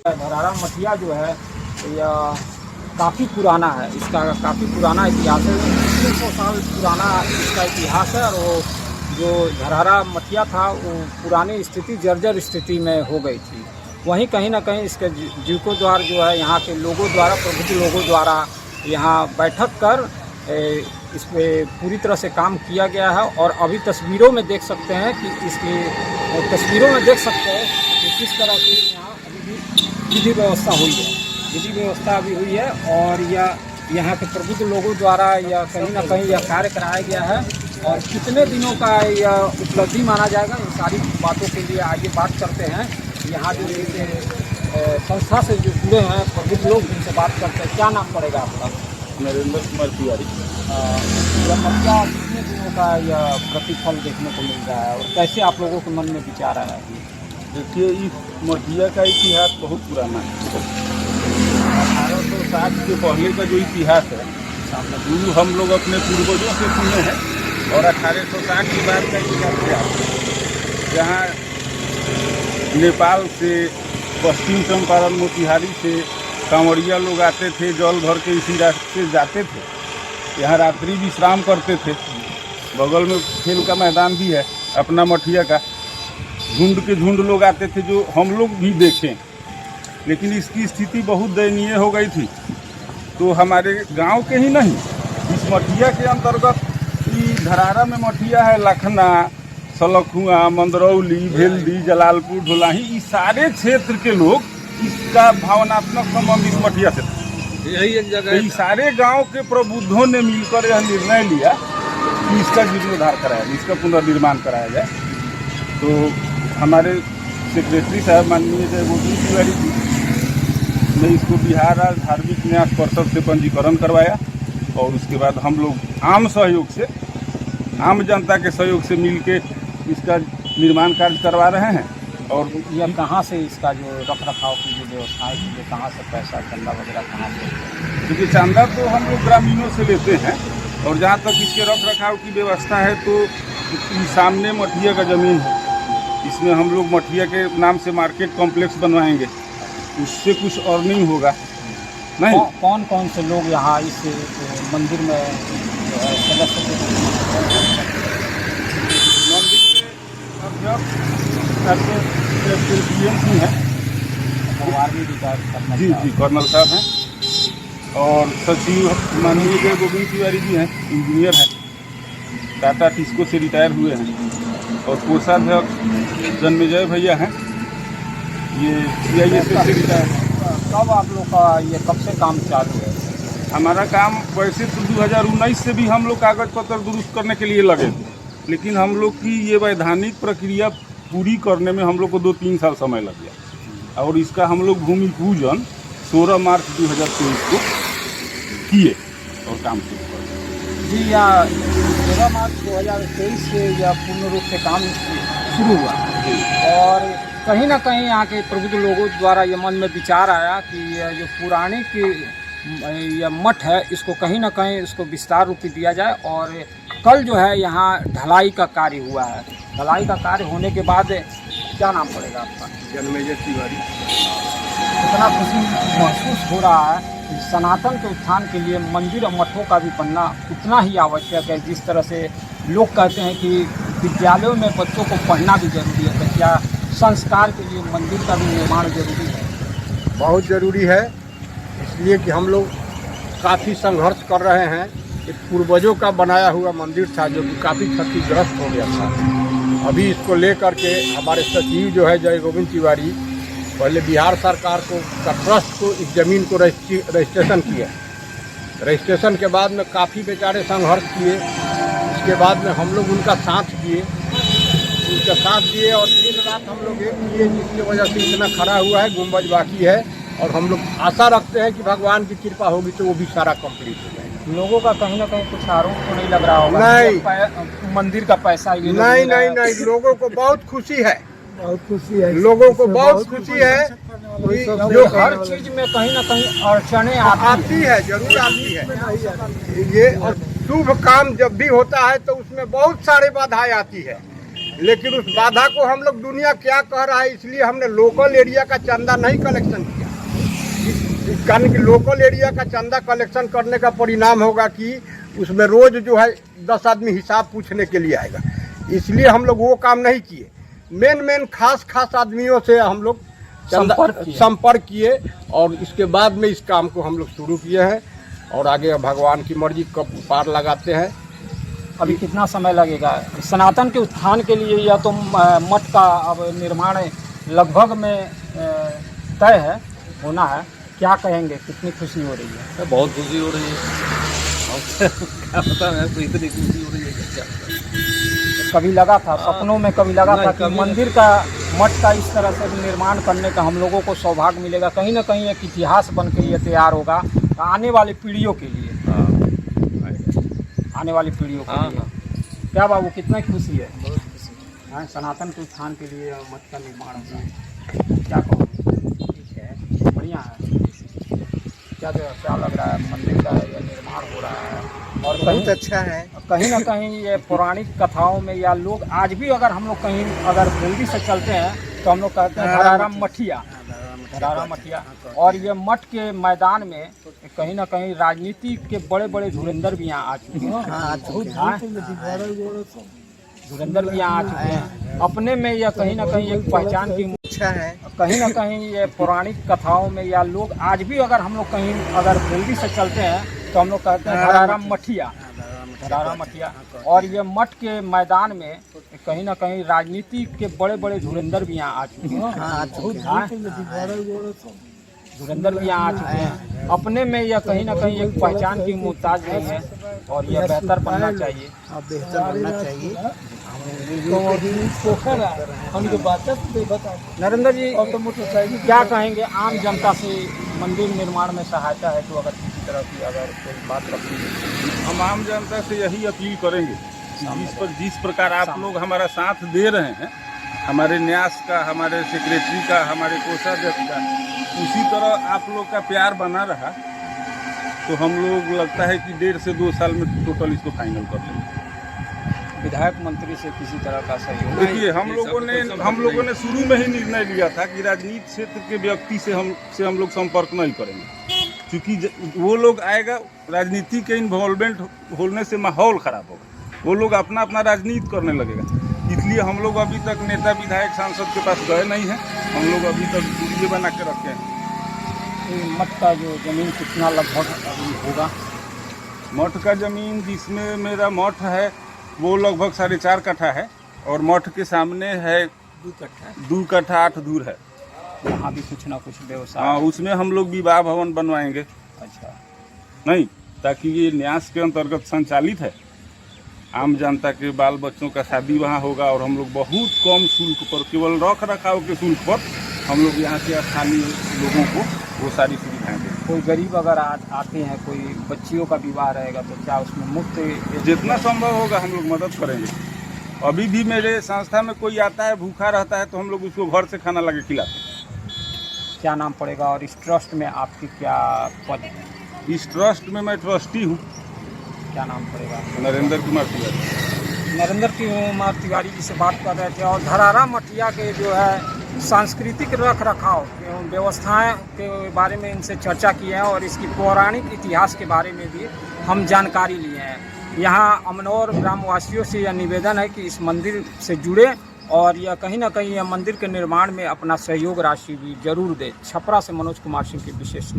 धरहरा मठिया जो है यह काफ़ी पुराना है, इसका काफ़ी पुराना इतिहास है। 300 साल पुराना इसका इतिहास है। और वो जो धरहरा मठिया था वो पुरानी स्थिति जर्जर स्थिति में हो गई थी। वहीं कहीं ना कहीं इसके जीविकोद्वार जो है यहाँ के लोगों द्वारा, प्रबुद्ध लोगों द्वारा यहाँ बैठक कर इस पर पूरी तरह से काम किया गया है। और अभी तस्वीरों में देख सकते हैं कि इसकी तस्वीरों में देख सकते हैं कि किस तरह से यहाँ अभी भी विधि व्यवस्था हुई है। विधि व्यवस्था अभी हुई है और यह यहाँ के प्रबुद्ध लोगों द्वारा यह कहीं ना कहीं यह कार्य कराया गया है। और कितने दिनों का यह उपलब्धि माना जाएगा, इन सारी बातों के लिए आगे बात करते हैं। यहाँ जो संस्था से जो जुड़े हैं प्रबुद्ध लोग, जिनसे बात करते हैं। क्या नाम पड़ेगा आपका? नरेंद्र कुमार तिवारी। यह मठिया कितने दिनों का यह प्रतिफल देखने को मिल रहा है और कैसे आप लोगों के मन में विचार आया है? देखिए, इस मठिया का इतिहास बहुत पुराना है। 1860 के पहले का जो इतिहास है वो हम लोग अपने पूर्वजों से सुने हैं। और 1860 के बाद का इतिहास जहाँ नेपाल से, पश्चिम चंपारण मोतिहारी से कांवड़िया लोग आते थे, जल भर के इसी रास्ते से जाते थे। यहाँ रात्रि विश्राम करते थे। बगल में खेल का मैदान भी है अपना मठिया का। झुंड के झुंड लोग आते थे, जो हम लोग भी देखें। लेकिन इसकी स्थिति बहुत दयनीय हो गई थी। तो हमारे गांव के ही नहीं, इस मठिया के अंतर्गत धरहरा में मठिया है, लखना, सलखुआ, मंदरौली, भेल्दी, जलालपुर, ढोलाही, इस सारे क्षेत्र के लोग इसका भावनात्मक संबंध इस मठिया से था। यही एक जगह तो सारे गांव के प्रबुद्धों ने मिलकर यह निर्णय लिया कि इसका जीर्णोद्धार कराया जाए, इसका पुनर्निर्माण कराया जाए। तो हमारे सेक्रेटरी साहब माननीय जय गोविंद तिवारी जी ने इसको बिहार राज्य धार्मिक न्यास परिषद से पंजीकरण करवाया। और उसके बाद हम लोग आम सहयोग से, आम जनता के सहयोग से मिलके इसका निर्माण कार्य करवा रहे हैं। और यह कहाँ से इसका जो रख रखाव की जो व्यवस्थाएं की, ये कहाँ से पैसा चंदा वगैरह कहाँ से? क्योंकि चंदा तो हम लोग ग्रामीणों से लेते हैं। और जहाँ तक इसके रख रखाव की व्यवस्था है तो सामने मठिया का ज़मीन है, इसमें हम लोग मठिया के नाम से मार्केट कॉम्प्लेक्स बनवाएंगे, उससे कुछ अर्निंग होगा। नहीं, कौन कौन से लोग यहाँ इस मंदिर में सदस्य के हैं? आर्मी रिटायर जी कर्नल साहब हैं। और सचिव माननीय जय गोविंद तिवारी जी हैं, इंजीनियर हैं, टाटा टिस्को से रिटायर हुए हैं। और कोषाध्यक्ष जन्मेजय भैया हैं, ये CISF से रिटायर हैं। कब आप लोग का ये कब से काम चालू है? हमारा काम वैसे तो 2019 से भी हम लोग कागज पत्र दुरुस्त करने के लिए लगे थे। लेकिन हम लोग की ये वैधानिक प्रक्रिया पूरी करने में हम लोग को 2-3 साल समय लग गया। और इसका हम लोग भूमि पूजन 16 मार्च 2023 को किए और काम शुरू कर। जी, या 16 मार्च 2023 से यह पूर्ण रूप से काम शुरू हुआ। और कहीं ना कहीं यहाँ के प्रबुद्ध लोगों द्वारा ये मन में विचार आया कि यह जो पौराणिक यह मठ है, इसको कहीं ना कहीं इसको विस्तार रूप दिया जाए। और कल जो है यहाँ ढलाई का कार्य हुआ है। ढलाई का कार्य होने के बाद क्या नाम पड़ेगा आपका? जन्मेजय तिवारी। इतना खुशी महसूस हो रहा है कि सनातन के उत्थान के लिए मंदिर और मठों का भी बनना उतना ही आवश्यक है। जिस तरह से लोग कहते हैं कि विद्यालयों में बच्चों को पढ़ना भी जरूरी है, तो क्या संस्कार के लिए मंदिर का भी निर्माण जरूरी है? बहुत ज़रूरी है, इसलिए कि हम लोग काफ़ी संघर्ष कर रहे हैं। एक पूर्वजों का बनाया हुआ मंदिर था जो कि काफ़ी क्षतिग्रस्त हो गया था। अभी इसको लेकर के हमारे सचिव जो है जय गोविंद तिवारी, पहले बिहार सरकार को ट्रस्ट को इस ज़मीन को रजिस्ट्रेशन किया। रजिस्ट्रेशन के बाद में काफ़ी बेचारे संघर्ष किए। इसके बाद में हम लोग उनका साथ दिए और दिन रात हम लोग एक किए, जिसकी वजह से इतना खड़ा हुआ है। गुंबज बाकी है और हम लोग आशा रखते हैं कि भगवान की कृपा होगी तो वो भी सारा कंप्लीट हो जाएगा। लोगों का कहीं ना कहीं कुछ आरोप तो नहीं लग रहा होगा? नहीं, मंदिर का पैसा ये नहीं, लोगों को बहुत खुशी है, लोगों को बहुत खुशी है। जो हर चीज में कहीं ना कहीं अड़चने आती है, जरूर आती है। ये और शुभ काम जब भी होता है तो उसमें बहुत सारे बाधाएं आती है। लेकिन उस बाधा को हम लोग दुनिया क्या कह रहा है, इसलिए हमने लोकल एरिया का चंदा नहीं कलेक्शन किया। इस कारण कि लोकल एरिया का चंदा कलेक्शन करने का परिणाम होगा कि उसमें रोज जो है 10 आदमी हिसाब पूछने के लिए आएगा, इसलिए हम लोग वो काम नहीं किए। मेन खास आदमियों से हम लोग संपर्क किए और इसके बाद में इस काम को हम लोग शुरू किए हैं और आगे भगवान की मर्जी कब पार लगाते हैं। अभी कितना समय लगेगा सनातन के उत्थान के लिए? या तो मठ का अब निर्माण लगभग में तय है, होना है, क्या कहेंगे? कितनी खुशी हो रही है? बहुत खुशी हो रही है। क्या पता है तो इतनी खुशी हो रही है क्या? कभी लगा था सपनों में, कभी लगा था कि मंदिर का, मठ का इस तरह से निर्माण करने का हम लोगों को सौभाग्य मिलेगा? कहीं ना कहीं एक इतिहास बन के ये तैयार होगा आने वाली पीढ़ियों के लिए, आने वाली पीढ़ियों के लिए। क्या बाबू, कितना खुशी है? बहुत खुशी। हाँ, सनातन के उत्थान के लिए मठ का निर्माण होगा, क्या कहो? ठीक है, बढ़िया है। क्या लग रहा है? मंदिर का ये निर्माण हो रहा है और बहुत अच्छा है। कहीं ना कहीं ये पौराणिक कथाओं में, या लोग आज भी अगर हम लोग कहीं अगर जल्दी से चलते हैं तो हम लोग कहते हैं धरारा मठिया, धरारा मठिया। और ये मठ के मैदान में कहीं ना कहीं राजनीति के बड़े बड़े धुरंधर भी यहाँ आ चुके हैं, धुरंधर भी यहाँ आ चुके हैं। अपने में यह कहीं ना कहीं एक पहचान की अच्छा है। कहीं ना कहीं ये पौराणिक कथाओं में, या लोग आज भी अगर हम लोग कहीं अगर जल्दी से चलते हैं तो हम लोग कहते हैं धरारा मठिया, धरारा मठिया। और ये मठ के मैदान में कहीं ना कहीं राजनीति के बड़े बड़े धुरंधर भी यहाँ आ चुके हैं, धुरंधर भी यहाँ आ चुके हैं। अपने में यह कहीं ना कहीं एक पहचान की मुहताज नहीं है और यह बेहतर बनना चाहिए, बेहतर बनना चाहिए। नरेंद्र जी, क्या कहेंगे आम जनता से? मंदिर निर्माण में सहायता है तो अगर किसी तरह की अगर कोई बात रखी है, हम आम जनता से यही अपील करेंगे, जिस प्रकार आप लोग हमारा साथ दे रहे हैं, हमारे न्यास का, हमारे सेक्रेटरी का, हमारे कोषाध्यक्ष का, उसी तरह आप लोग का प्यार बना रहा तो हम लोग लगता है कि 1.5 से 2 साल में टोटल इसको फाइनल कर लेंगे। विधायक मंत्री से किसी तरह का सहयोग? देखिए, हम लोगों ने शुरू में ही निर्णय लिया था कि राजनीति क्षेत्र के व्यक्ति से हम लोग संपर्क नहीं करेंगे, क्योंकि वो लोग आएगा, राजनीति के इन्वॉल्वमेंट होने से माहौल खराब होगा, वो लोग अपना राजनीति करने लगेगा। इसलिए हम लोग अभी तक नेता, विधायक, सांसद के पास गए नहीं हैं, हम लोग अभी तक दूरी बना के रखे हैं। मठ का जो जमीन कितना लगभग अभी होगा? मठ का जमीन जिसमें मेरा मठ है वो लगभग 4.5 कट्ठा है और मठ के सामने है 2 कट्ठा 8 दूर है। वहाँ भी कुछ ना कुछ व्यवसाय? हाँ, उसमें हम लोग विवाह भवन बनवाएंगे। अच्छा, नहीं, ताकि ये न्यास के अंतर्गत संचालित है, आम जनता के बाल बच्चों का शादी वहाँ होगा और हम लोग बहुत कम शुल्क पर, केवल रख रखाव के शुल्क पर हम लोग यहाँ के स्थानीय लोगों को वो सारी सुविधाएं दें। कोई गरीब अगर आते हैं, कोई बच्चियों का विवाह रहेगा तो क्या उसमें मुफ्त? जितना संभव होगा हम लोग मदद करेंगे। अभी भी मेरे संस्था में कोई आता है भूखा रहता है तो हम लोग उसको घर से खाना ला के खिलाते हैं। क्या नाम पड़ेगा और इस ट्रस्ट में आपकी क्या पद है? इस ट्रस्ट में मैं ट्रस्टी हूँ। क्या नाम पड़ेगा? नरेंद्र कुमार तिवारी। नरेंद्र कुमार तिवारी जी से बात कर रहे थे। और धरारा मठिया के जो है सांस्कृतिक रख रखाव व्यवस्थाएं के बारे में इनसे चर्चा की है और इसकी पौराणिक इतिहास के बारे में भी हम जानकारी लिए हैं। यहाँ अमनौर ग्रामवासियों से यह निवेदन है कि इस मंदिर से जुड़े और यह कहीं ना कहीं यह मंदिर के निर्माण में अपना सहयोग राशि भी जरूर दे। छपरा से मनोज कुमार सिंह की विशेष